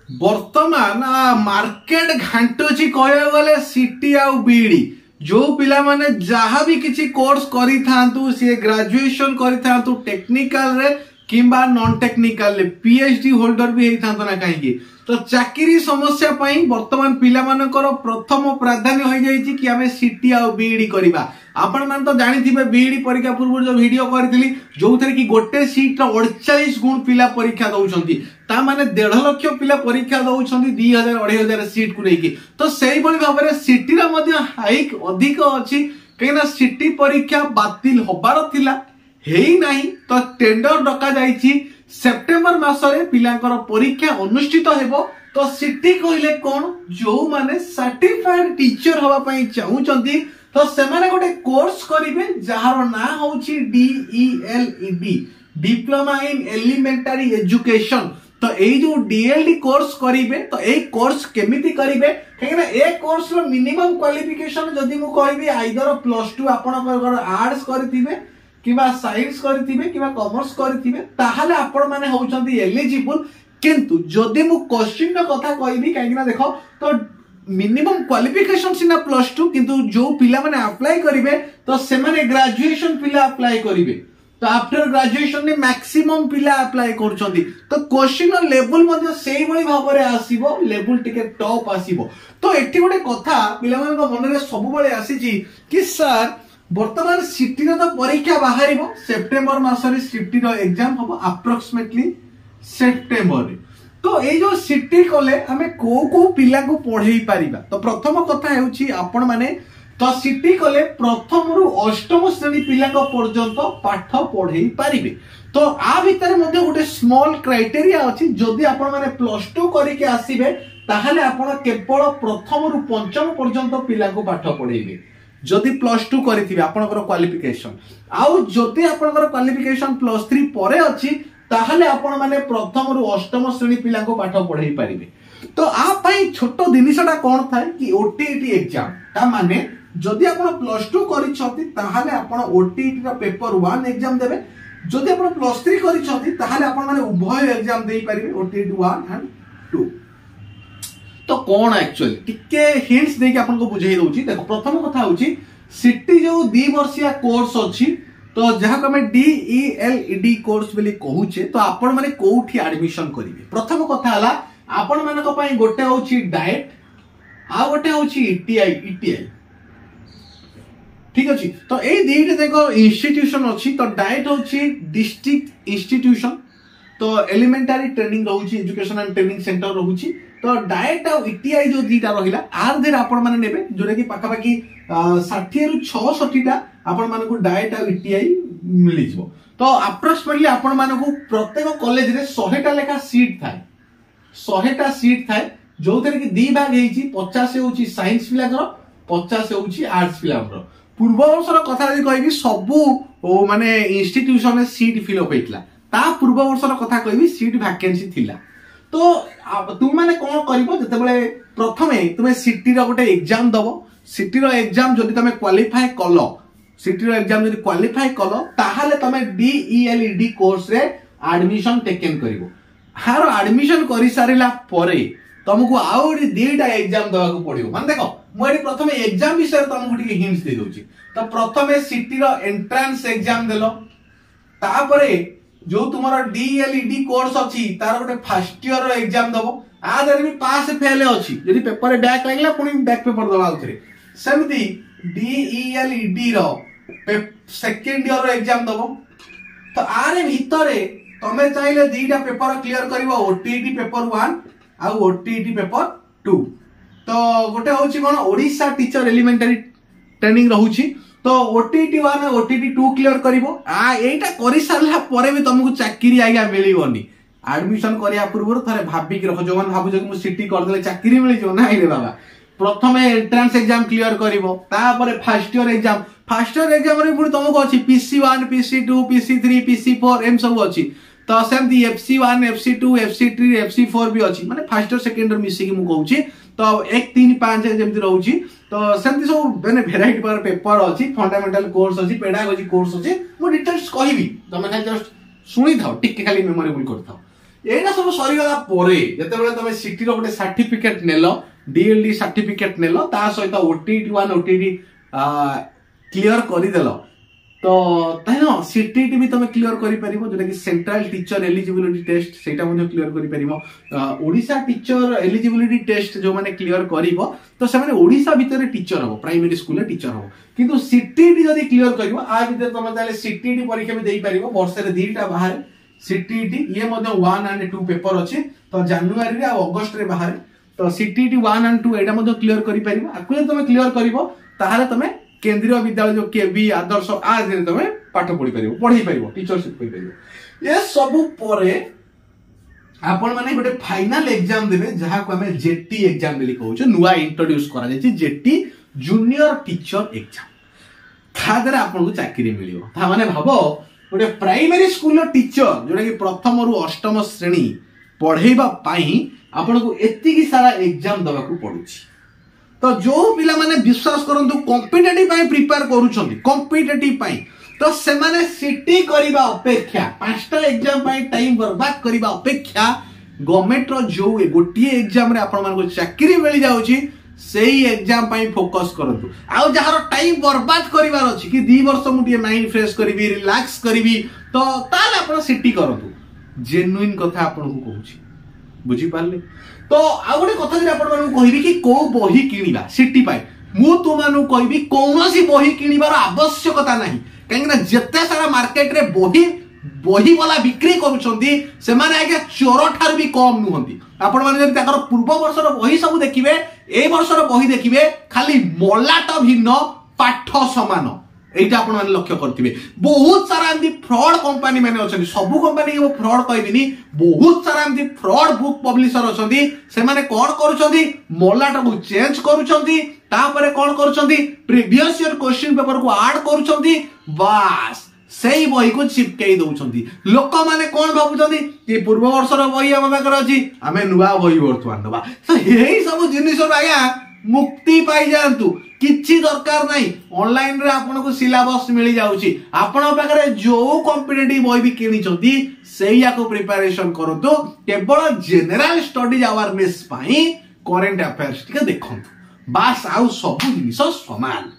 वर्तमान मार्केट घाटुची कह गले सीटी आ बीडी जो पिला माने जहाँ भी किसी कोर्स करी थांतु सी ग्रेजुएशन करी थांतु टेक्निकल रे किंबा नॉन टेक्निकल रे पीएचडी होल्डर भी होता ना कहीं तो चाकरी समस्या पाई वर्तमान पिला मानकर प्रथम प्राधान्य हो जाइए कि आम सीटी आ बीडी करवा। आपण मान तो जानी बीडी परीक्षा पूर्व जो वीडियो करी जो थे कि गोटे सीट 48 गुण पिला परीक्षा दौरान ता माने 1.5 लाख पिला परीक्षा दौरान 2000 2500 सीट को लेकिन तो सही भाव में सीटी हाइक अधिक अच्छी कहीं सीटी परीक्षा बातिल होबार थिला हेई नहीं तो टेंडर डका जाइछि सेप्टेम्बर मासरे पिलांकर परीक्षा अनुष्ठित हेबो। तो सीटी कहले कोन जो माने सर्टिफाइड टीचर होबा पई चाहुचंती तो सेमाने गोटे कोर्स करिवे जहार ना होछि DELED diploma in elementary education. तो ए जो डीएलडी कोर्स करिवे तो ए कोर्स केमिति करिवे कहिना ए कोर्स रो मिनिमम क्वालिफिकेशन जदी मु कहबी आइदर +2 आपण आर्ट्स करथिबे किबा साइंस करथिबे किबा कॉमर्स करथिबे ताहाले आपण माने होउचंती एलिजिबल। किंतु जदी मु क्वेश्चन रो कथा कहबी काहेना देखो तो मिनिमम क्वालिफिकेशन सिना +2 किंतु जो पिला माने अप्लाई करिवे तो से माने ग्रेजुएशन पिला अप्लाई करिवे तो आफ्टर ग्रेजुएशन ने मैक्सिमम पिला अप्लाई करछंती तो क्वेश्चन लेवल मध्ये सेही भली भाव रे आसीबो लेवल टिके टॉप आसीबो। तो एठी गोटे कथा पिला मानक मन रे सब बेले आसीची कि सर वर्तमान सीटी रो तो परीक्षा बाहरिबो सेप्टेम्बर मासरे सीटी रो एग्जाम हबो अप्रोक्सीमेटली सेप्टेम्बर रे। तो ए जो सीटी कले हमें को पिला को पढ़ेई पारिबा तो प्रथम कथा हेउची आपण माने तो सीटी कले प्रथम रु अष्टम श्रेणी पिला को पर्यंत पाठ पढ़ेई पारिबे। तो आ भितर मध्ये गोटे स्मॉल क्राइटेरिया अछि जदी आपण माने +2 करिके आसीबे ताहाले आपण केवल प्रथम रु पंचम पर्यंत पिला को पाठ पढ़ेइबे जदि +2 करिथिबे आपनकर क्वालिफिकेशन आउ जदि आपनकर क्वालिफिकेशन +3 परे अछि ताहाले आपण माने प्रथम रु अष्टम श्रेणी पिला को पाठ पढ़ेई पारिबे। तो आ पई छोटो जिनिसटा कोन थाय कि ओटीईटी एग्जाम ता माने जदि आपण +2 करिछथि ताहाले आपण ओटीईटी रा पेपर 1 एग्जाम देबे जदि आपण +3 करिछथि ताहाले आपण माने उभय एग्जाम देई पारिबे ओटीईटी 1 एंड 2। तो कौन एक्चुअली टिके हिंट्स देके आपन को बुझाई दउची। देखो प्रथम कथा होची सीटी जो 2 वर्षिया कोर्स अछि तो जहा को हम DELED कोर्स बोली कहूचे तो आपण माने कोठी एडमिशन करिवे। प्रथम कथा हला आपण माने को पई गोटे होची डाइट आ गोटे होची ETI ठीक अछि। तो ए दीटे देखो इंस्टीट्यूशन अछि तो डाइट होची डिस्ट्रिक्ट इंस्टीट्यूशन तो एलिमेंटरी ट्रेनिंग रहउची एजुकेशन एंड ट्रेनिंग सेंटर रहउची तो डाइट आ ETI जो दीटा रहिला आर देर आपण माने नेबे जोरे कि पाका पाकी 60 रु 66 टा आपण माने को डाइट आ ETI मिलि जिवो। तो अप्रोक्सीमेटली आपण माने को प्रत्येक कॉलेज रे 100 टा लेखा सीट थाए 100 टा सीट थाए जो थे कि 2 भाग हेची 50 होची साइंस पिलाकर 50 होची आर्ट्स पिलाकर। पूर्व वर्षर कथा जदि कहबी सबु माने इंस्टीट्यूशन में सीट फिल अप हेतला ता पूर्व वर्षर कथा कहबी सीट वैकेंसी थिला। तो तुम माने कोन करिवो जते बेले प्रथमे तुमे सीटी रो गोटे एग्जाम दबो सीटी रो एग्जाम जदि तमे क्वालिफाई कलो सीटी रो एग्जाम जदि क्वालिफाई कलो ताहाले तमे DELED कोर्स रे एडमिशन टेकन करिवो। हार एडमिशन करि सारिला परे तुमको आउडी 2टा एग्जाम दवा को पड़ियो। मान देखो मु एडी प्रथमे एग्जाम विषय तुमको टिके हिंट्स दे दोची। तो प्रथमे सीटी रो एंट्रेंस एग्जाम देलो तापरे जो तुम्हारा DELED कोर्स अछि तार गोटे फर्स्ट ईयर रो एग्जाम दबो आ देर भी पास फेल अछि यदि पेपर बैक लागला पुनी बैक पेपर दबा उतरे सेमती DELED रो सेकंड ईयर रो एग्जाम दबो। तो आरे भितरे तमे चाहिले 2टा पेपर क्लियर करबो OTET पेपर 1 आ OTET पेपर 2। तो गोटे होछि कोन ओडिसा टीचर एलिमेंटरी ट्रेनिंग रहउछि तो OTET 1 OTET 2 क्लियर करिवो आ एटा करि सारला परे भी तुमको चाकरी आइगा मिलिवनी। एडमिशन करिया पूर्व थरे भाबी कि रखो जोन भाबु जे मु सीटी कर देले चाकरी मिलि जो नाही रे बाबा। प्रथमे एंट्रेंस एग्जाम क्लियर करिवो तापरे फर्स्ट ईयर एग्जाम रे पुनी तुमको अछि PC1 PC2 PC3 PC4 M सब अछि। तो सेमती FC1 FC2 FC3 FC4 भी अछि माने फर्स्ट ईयर सेकंड ईयर मिसी कि मु कहूची तो 1 3 5 जेमती रहउची। तो सेमती सब माने वेराइटी पर पेपर अछि फंडामेंटल कोर्स अछि पेडागोजी कोर्स अछि मु डिटेल्स कहबी तमे खाली जस्ट सुनी थाओ टिके खाली मेमोरेबल कर थाओ। एटा सब सरीगला परे जेतेबेले तमे सिटी रो गोटे सर्टिफिकेट नेलो डीएलडी सर्टिफिकेट नेलो ता सहित ओटीटी 1 ओटीटी क्लियर करि देलो तो तानो सीटीटी भी तमे क्लियर करि परिबो जेटा कि सेंट्रल टीचर एलिजिबिलिटी टेस्ट सेटा मध्ये क्लियर करि परिबो ओडिसा टीचर एलिजिबिलिटी टेस्ट जो माने क्लियर करिवो तो से माने ओडिसा भीतर टीचर हो प्राइमरी स्कूल टीचर हो किंतु सीटीटी जदी क्लियर करिवो आ भीतर तमे ताले सीटीटी परीक्षा भी देई परिबो वर्ष रे दीटा बाहर सीटीटी ये मध्ये 1 एंड 2 पेपर अछि तो जनवरी रे आ अगस्त रे बाहर तो सीटीटी 1 एंड 2 एटा मध्ये क्लियर करि परिबो आकु तमे क्लियर करिवो ताहाले तमे केंद्रीय विद्यालय जो केबी आदर्श आज दिन तमे पाठ पढ़ी परिबो पढ़ी परिबो टीचरशिप होई परिबो ये सब परे आपण माने गोटे फाइनल एग्जाम देबे जहा को हमें जेटी एग्जाम बोली कहू छ नुवा इंट्रोड्यूस करा जाय छी जेटी जूनियर टीचर एग्जाम खादरे आपण को चाकरी मिलियो ता माने भाबो गोटे प्राइमरी स्कूल टीचर जोटा कि प्रथम रु अष्टम श्रेणी पढ़ेबा पाई आपण को एति की सारा एग्जाम दबा को पड़ुछि तो जो पिला माने विश्वास करंतु कॉम्पिटिटिव पाई प्रिपेयर करूछंती कॉम्पिटिटिव पाई तो से माने सिटी करिबा अपेक्षा पांचटा एग्जाम पाई टाइम बर्बाद करिबा अपेक्षा गवर्नमेंट रो जो गोटिए एग्जाम रे आपण मान को चाकरी मिल जाउची सेही एग्जाम पाई फोकस करंतु आ जहार टाइम बर्बाद करिवार अछि कि 2 वर्ष मुटिए माइंड फ्रेश करिवि रिलैक्स करिवि तो ताले आपण सिटी करंतु जेन्युइन कथा आपण को कहूची बुझी पारले तो आ गोटे कथा जे आपण मानु कहिबी कि को बही किनिबा सिटी पाई मु तो मानु कहिबी कोनोसी बही किनिबार आवश्यकता नाही काहेकि जत्ते सारा मार्केट रे बही वाला बिक्री करूछंती से माने आगे चोर ठार भी कम नुहंती आपण माने जति ताकर पूर्व वर्षर बही सब देखिबे ए वर्षर बही देखिबे खाली मलाट भिन्न पाठ समान एटा आपण माने लक्ष्य करथिबे बहुत सारा एमदी फ्रॉड कंपनी माने अछन सब कंपनी को फ्रॉड कहबिनी बहुत सारा एमदी फ्रॉड बुक पब्लिशर अछंती से माने कोन करूछंती मलाट को चेंज करूछंती तापरे कोन करूछंती प्रीवियस ईयर क्वेश्चन पेपर को ऐड करूछंती बस सेही बही को चिपकेई दउछंती लोक माने कोन भाबुछंती कि पूर्व वर्षर बही हम पाकर अछि हमें नुवा बही वर्तमान दबा तो एही सब जिनिस आज्ञा मुक्ति पाई जांतु किछि दरकार नाही ऑनलाइन रे आपन को सिलेबस मिली जाउची आपन पाखरे जो कॉम्पिटिटिव बही भी किनिचंती सेया को प्रिपरेशन करतो केवल जनरल स्टडीज अवेयरनेस पाई करंट अफेयर्स टिके देखंतु बास आउ सब जिनिस समान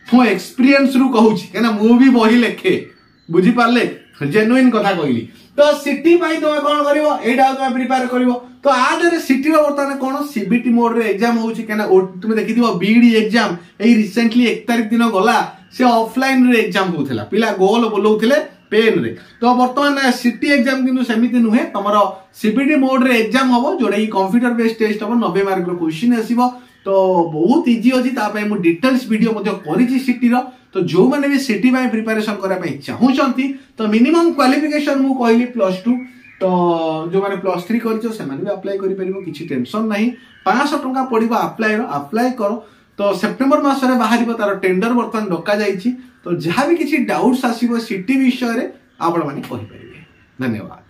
मो एक्सपीरियंस रु कहूची केना मु भी बही लेखे बुझी पारले जेन्युइन कथा कहली तो सिटी पाई तुम कोन करिवो एटा तुम प्रिपेयर करिवो तो आदरे सिटी रो वर्तमान कोन सीबीटी मोड रे एग्जाम होउची केना तुम देखिदिवो बीडी एग्जाम एई रिसेंटली 1 तारिख दिन गला से ऑफलाइन रे एग्जाम होउथला पिला गोल बोलौथिले पेन रे तो वर्तमान सिटी एग्जाम किनु समिति नुहे तमरो सीबीटी मोड रे एग्जाम होबो जोडे कंप्यूटर बेस्ड टेस्ट होबो 90 मार्क रो क्वेश्चन आसीबो तो बहुत इजी अछि ता पय मु डिटेल्स वीडियो मध्ये करिछि सिटी रो तो जो माने भी सिटी बाय प्रिपरेशन करा पय चाहूचंती तो मिनिमम क्वालिफिकेशन मु कहली +2 तो जो माने +3 करछो से माने भी अप्लाई करि परिबो किछि टेंशन नाही 500 टका पडिबो अप्लाई करो तो सेप्टेम्बर मास रे बाहरिबो तार टेंडर वर्तमान डका जाईछि तो जहां भी किछि डाउट्स आसीबो सिटी विषय रे आपण माने कहि परिबे धन्यवाद।